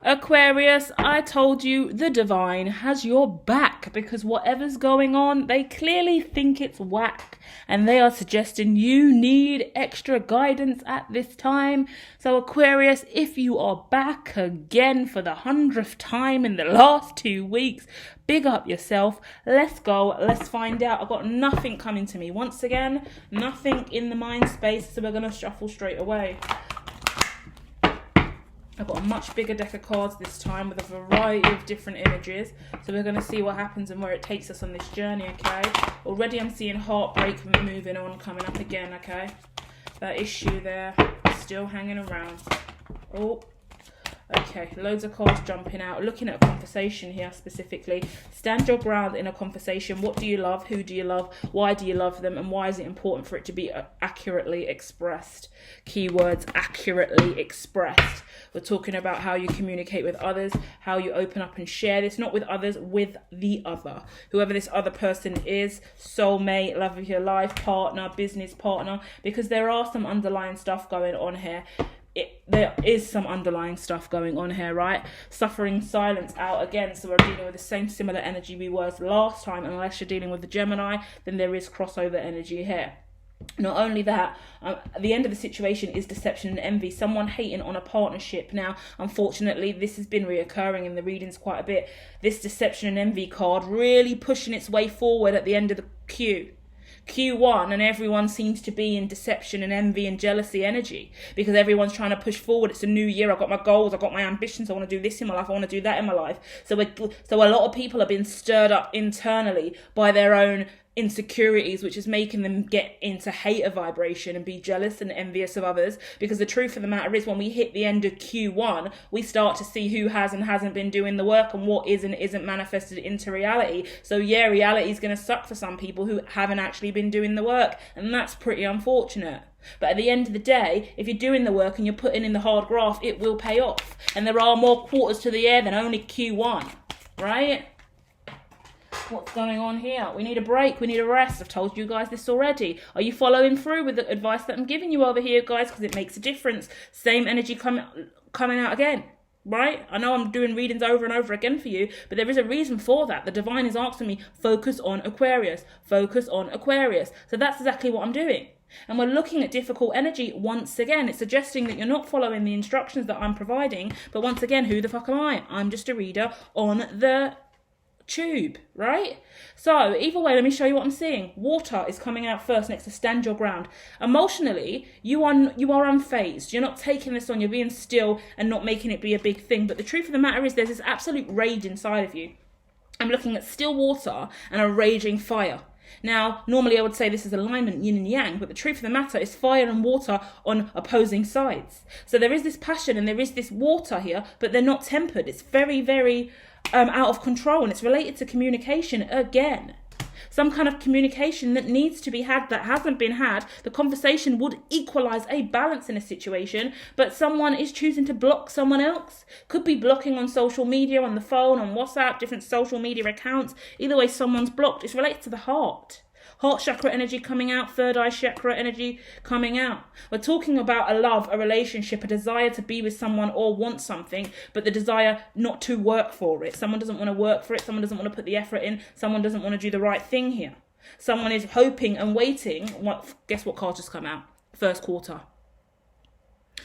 Aquarius, I told you the divine has your back, because whatever's going on, they clearly think it's whack and they are suggesting you need extra guidance at this time. So Aquarius, if you are back again for the 100th time in the last 2 weeks, big up yourself. Let's go. Let's find out. I've got nothing coming to me. Once again, nothing in the mind space, so we're going to shuffle straight away. I've got a much bigger deck of cards this time with a variety of different images. So we're going to see what happens and where it takes us on this journey, okay? Already I'm seeing heartbreak moving on, coming up again, okay? That issue there still hanging around. Oh, okay, loads of cards jumping out. Looking at a conversation here specifically. Stand your ground in a conversation. What do you love? Who do you love? Why do you love them? And why is it important for it to be accurately expressed? Keywords, accurately expressed. We're talking about how you communicate with others, how you open up and share this, not with others, with the other. Whoever this other person is, soulmate, love of your life, partner, business partner, because there are some underlying stuff going on here. There is some underlying stuff going on here, right? Suffering silence out again, so we're dealing with the same similar energy we were last time. Unless you're dealing with the Gemini, then there is crossover energy here. Not only that, the end of the situation is deception and envy. Someone hating on a partnership. Now, unfortunately, this has been reoccurring in the readings quite a bit. This deception and envy card really pushing its way forward at the end of the Q1, and everyone seems to be in deception and envy and jealousy energy because everyone's trying to push forward. It's a new year. I've got my goals. I've got my ambitions. I want to do this in my life. I want to do that in my life. So a lot of people are being stirred up internally by their own insecurities, which is making them get into hater vibration and be jealous and envious of others. Because the truth of the matter is, when we hit the end of Q1, we start to see who has and hasn't been doing the work and what is and isn't manifested into reality. So yeah, reality is going to suck for some people who haven't actually been doing the work, and that's pretty unfortunate. But at the end of the day, if you're doing the work and you're putting in the hard graft, it will pay off. And there are more quarters to the year than only Q1, right? What's going on here? We need a break. We need a rest. I've told you guys this already. Are you following through with the advice that I'm giving you over here, guys? Because it makes a difference. Same energy coming out again, right? I know I'm doing readings over and over again for you, but there is a reason for that. The divine is asking me, focus on Aquarius. Focus on Aquarius. So that's exactly what I'm doing. And we're looking at difficult energy once again. It's suggesting that you're not following the instructions that I'm providing. But once again, who the fuck am I? I'm just a reader on the tube, right? So either way, let me show you what I'm seeing. Water is coming out first next to stand your ground. Emotionally, you are unfazed. You're not taking this on. You're being still and not making it be a big thing. But the truth of the matter is, there's this absolute rage inside of you. I'm looking at still water and a raging fire. Now, normally I would say this is alignment, yin and yang, but the truth of the matter is fire and water on opposing sides. So there is this passion and there is this water here, but they're not tempered. It's very, very out of control, and it's related to communication again. Some kind of communication that needs to be had that hasn't been had. The conversation would equalize a balance in a situation, but someone is choosing to block someone else. Could be blocking on social media, on the phone, on WhatsApp, different social media accounts. Either way, someone's blocked. It's related to the heart. Heart chakra energy coming out, third eye chakra energy coming out. We're talking about a love, a relationship, a desire to be with someone or want something, but the desire not to work for it. Someone doesn't want to work for it. Someone doesn't want to put the effort in. Someone doesn't want to do the right thing here. Someone is hoping and waiting. Guess what card just come out? First quarter.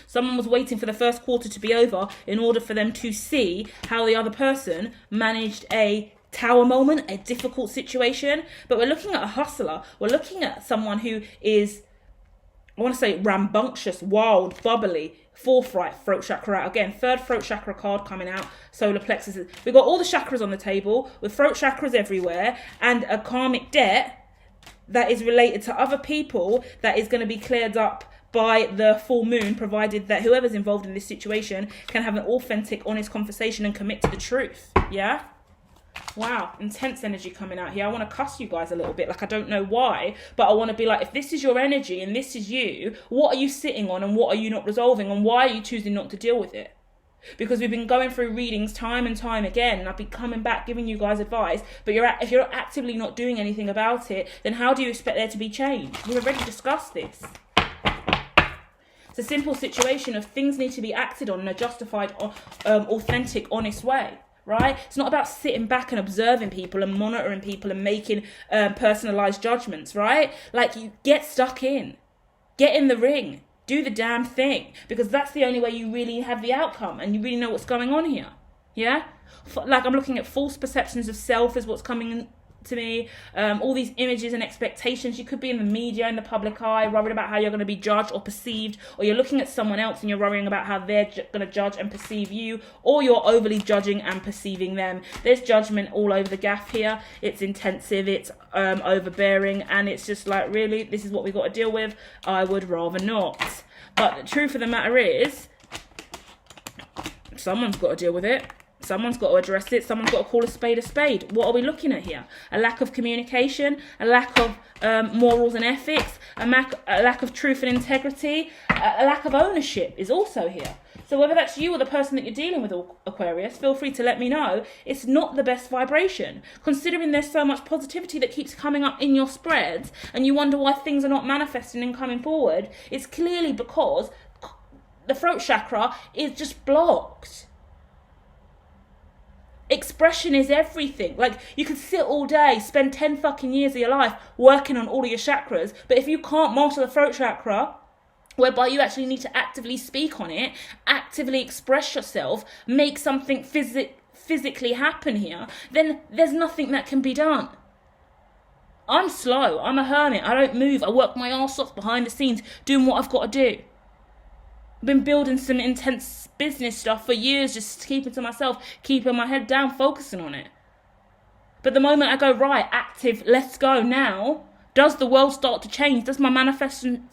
Someone was waiting for the first quarter to be over in order for them to see how the other person managed a tower moment, a difficult situation. But we're looking at a hustler. We're looking at someone who is, I want to say, rambunctious, wild, bubbly, forthright. Throat chakra out again. Third throat chakra card coming out. Solar plexus. We've got all the chakras on the table with throat chakras everywhere and a karmic debt that is related to other people that is going to be cleared up by the full moon, provided that whoever's involved in this situation can have an authentic, honest conversation and commit to the truth. Yeah? Wow, intense energy coming out here. I want to cuss you guys a little bit. Like, I don't know why, but I want to be like, if this is your energy and this is you, what are you sitting on and what are you not resolving, and why are you choosing not to deal with it? Because we've been going through readings time and time again, and I've been coming back giving you guys advice, but if you're actively not doing anything about it, then how do you expect there to be change? We've already discussed this. It's a simple situation of things need to be acted on in a justified, authentic, honest way, right? It's not about sitting back and observing people and monitoring people and making personalized judgments, right? Like, you get stuck in. Get in the ring. Do the damn thing. Because that's the only way you really have the outcome and you really know what's going on here. Yeah? Like, I'm looking at false perceptions of self is what's coming in to me. All these images and expectations. You could be in the media, in the public eye, worried about how you're going to be judged or perceived, or you're looking at someone else and you're worrying about how they're going to judge and perceive you, or you're overly judging and perceiving them. There's judgment all over the gaff here. It's intensive, it's overbearing, and it's just like, really, this is what we got to deal with? I would rather not. But the truth of the matter is, someone's got to deal with it. Someone's got to address it. Someone's got to call a spade a spade. What are we looking at here? A lack of communication, a lack of morals and ethics, a lack of truth and integrity, a lack of ownership is also here. So whether that's you or the person that you're dealing with, Aquarius, feel free to let me know. It's not the best vibration. Considering there's so much positivity that keeps coming up in your spreads and you wonder why things are not manifesting and coming forward, it's clearly because the throat chakra is just blocked. Expression is everything. Like, you could sit all day, spend 10 fucking years of your life working on all of your chakras, but if you can't master the throat chakra, whereby you actually need to actively speak on it, actively express yourself, make something physically happen here, then there's nothing that can be done. I'm slow. I'm a hermit. I don't move. I work my arse off behind the scenes doing what I've got to do. Been building some intense business stuff for years, just keeping to myself, keeping my head down, focusing on it. But the moment I go, right, active, let's go now, does the world start to change? Does my manifestation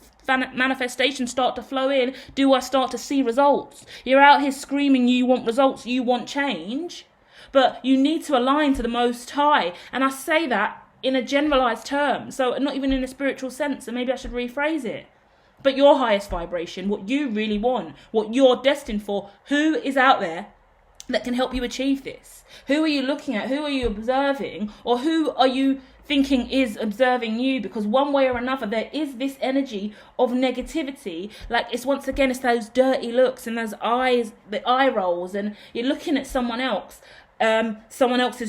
start to flow in? Do I start to see results? You're out here screaming you want results, you want change, but you need to align to the Most High. And I say that in a generalized term, so not even in a spiritual sense, and maybe I should rephrase it. But your highest vibration, what you really want, what you're destined for, who is out there that can help you achieve this? Who are you looking at? Who are you observing? Or who are you thinking is observing you? Because one way or another, there is this energy of negativity. Like, it's once again, it's those dirty looks and those eyes, the eye rolls, and you're looking at someone else's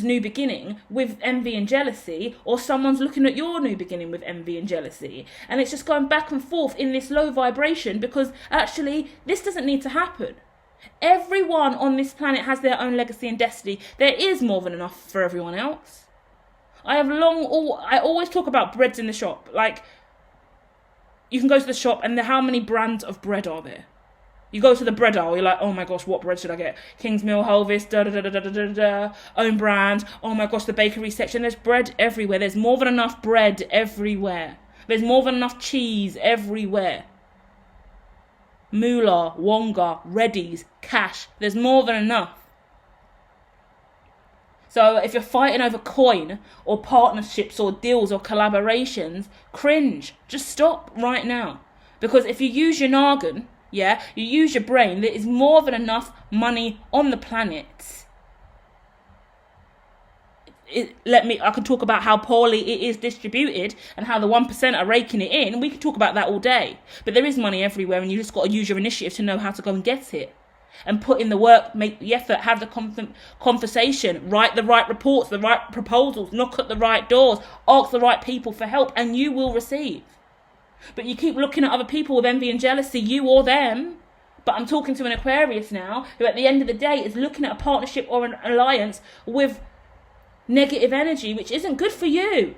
new beginning with envy and jealousy, or someone's looking at your new beginning with envy and jealousy, and it's just going back and forth in this low vibration, because actually this doesn't need to happen. Everyone on this planet has their own legacy and destiny. There is more than enough for everyone else. I always talk about breads in the shop. Like, you can go to the shop and how many brands of bread are there? You go to the bread aisle, you're like, oh my gosh, what bread should I get? King's Mill, Hovis, own brand. Oh my gosh, the bakery section. There's bread everywhere. There's more than enough bread everywhere. There's more than enough cheese everywhere. Moolah, Wonga, Reddy's, Cash. There's more than enough. So if you're fighting over coin or partnerships or deals or collaborations, cringe. Just stop right now. Because if you use your noggin, you use your brain, there is more than enough money on the planet. I can talk about how poorly it is distributed and how the 1% are raking it in. We could talk about that all day. But there is money everywhere, and you just got to use your initiative to know how to go and get it. And put in the work, make the effort, have the conversation, write the right reports, the right proposals, knock at the right doors, ask the right people for help, and you will receive. But you keep looking at other people with envy and jealousy, you or them. But I'm talking to an Aquarius now, who at the end of the day is looking at a partnership or an alliance with negative energy, which isn't good for you.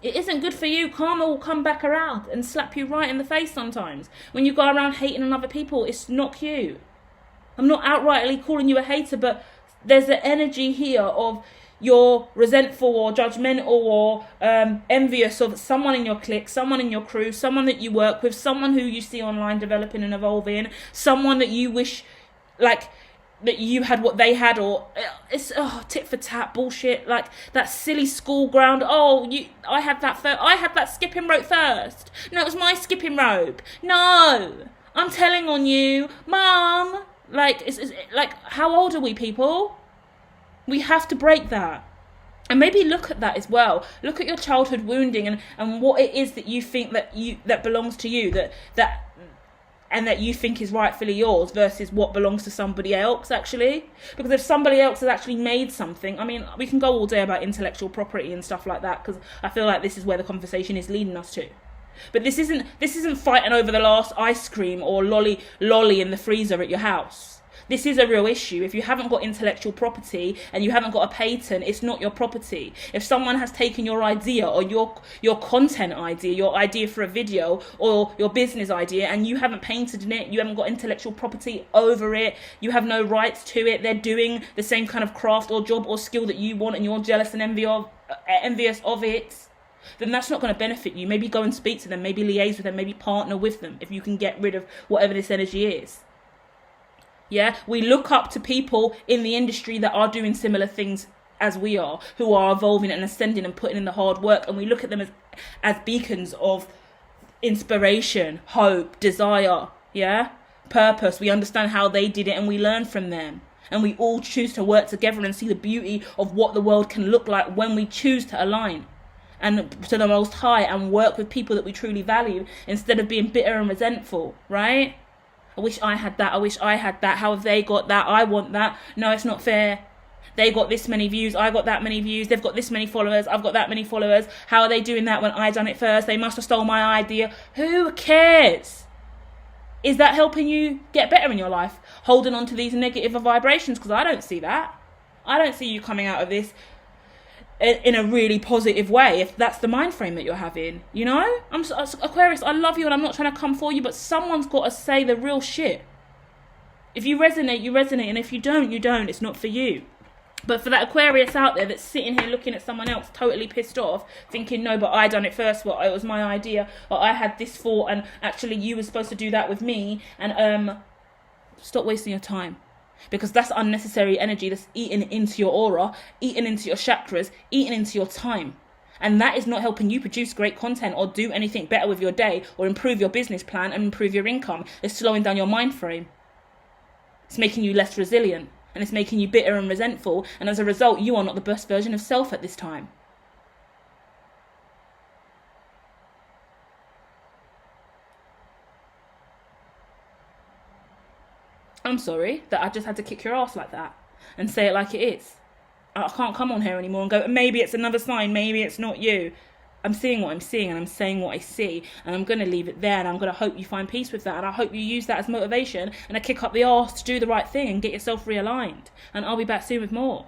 It isn't good for you. Karma will come back around and slap you right in the face sometimes. When you go around hating on other people, it's not cute. I'm not outrightly calling you a hater, but there's the energy here of you're resentful or judgmental or envious of someone in your clique, someone in your crew, someone that you work with, someone who you see online developing and evolving, someone that you wish like that you had what they had, or it's tit for tat bullshit, like that silly school ground. I had that skipping rope first. No, it was my skipping rope. No, I'm telling on you, Mum. Like, it's like, how old are we, people? We have to break that. And maybe look at that as well. Look at your childhood wounding and what it is that you think that belongs to you, that and that you think is rightfully yours versus what belongs to somebody else, actually. Because if somebody else has actually made something, I mean, we can go all day about intellectual property and stuff like that, because I feel like this is where the conversation is leading us to. But this isn't fighting over the last ice cream or lolly in the freezer at your house. This is a real issue. If you haven't got intellectual property and you haven't got a patent, it's not your property. If someone has taken your idea or your content idea, your idea for a video or your business idea, and you haven't patented it, you haven't got intellectual property over it, you have no rights to it, they're doing the same kind of craft or job or skill that you want and you're jealous and envious of it, then that's not going to benefit you. Maybe go and speak to them, maybe liaise with them, maybe partner with them if you can get rid of whatever this energy is. Yeah, we look up to people in the industry that are doing similar things as we are, who are evolving and ascending and putting in the hard work, and we look at them as beacons of inspiration, hope, desire, yeah, purpose. We understand how they did it and we learn from them. And we all choose to work together and see the beauty of what the world can look like when we choose to align and to the Most High and work with people that we truly value instead of being bitter and resentful, right? I wish I had that. I wish I had that. How have they got that? I want that. No, it's not fair. They got this many views. I got that many views. They've got this many followers. I've got that many followers. How are they doing that when I done it first? They must have stole my idea. Who cares? Is that helping you get better in your life? Holding on to these negative vibrations? Because I don't see that. I don't see you coming out of this in a really positive way, if that's the mind frame that you're having, you know? Aquarius, I love you and I'm not trying to come for you, but someone's got to say the real shit. If you resonate, you resonate, and if you don't, you don't. It's not for you. But for that Aquarius out there that's sitting here looking at someone else totally pissed off, thinking, no, but I done it first, well, it was my idea, or I had this thought, and actually you were supposed to do that with me, and stop wasting your time. Because that's unnecessary energy that's eaten into your aura, eaten into your chakras, eaten into your time. And that is not helping you produce great content or do anything better with your day or improve your business plan and improve your income. It's slowing down your mind frame. It's making you less resilient and it's making you bitter and resentful. And as a result, you are not the best version of self at this time. I'm sorry that I just had to kick your ass like that and say it like it is. I can't come on here anymore and go, maybe it's another sign, maybe it's not you. I'm seeing what I'm seeing and I'm saying what I see, and I'm going to leave it there, and I'm going to hope you find peace with that, and I hope you use that as motivation and a kick up the arse to do the right thing and get yourself realigned. And I'll be back soon with more.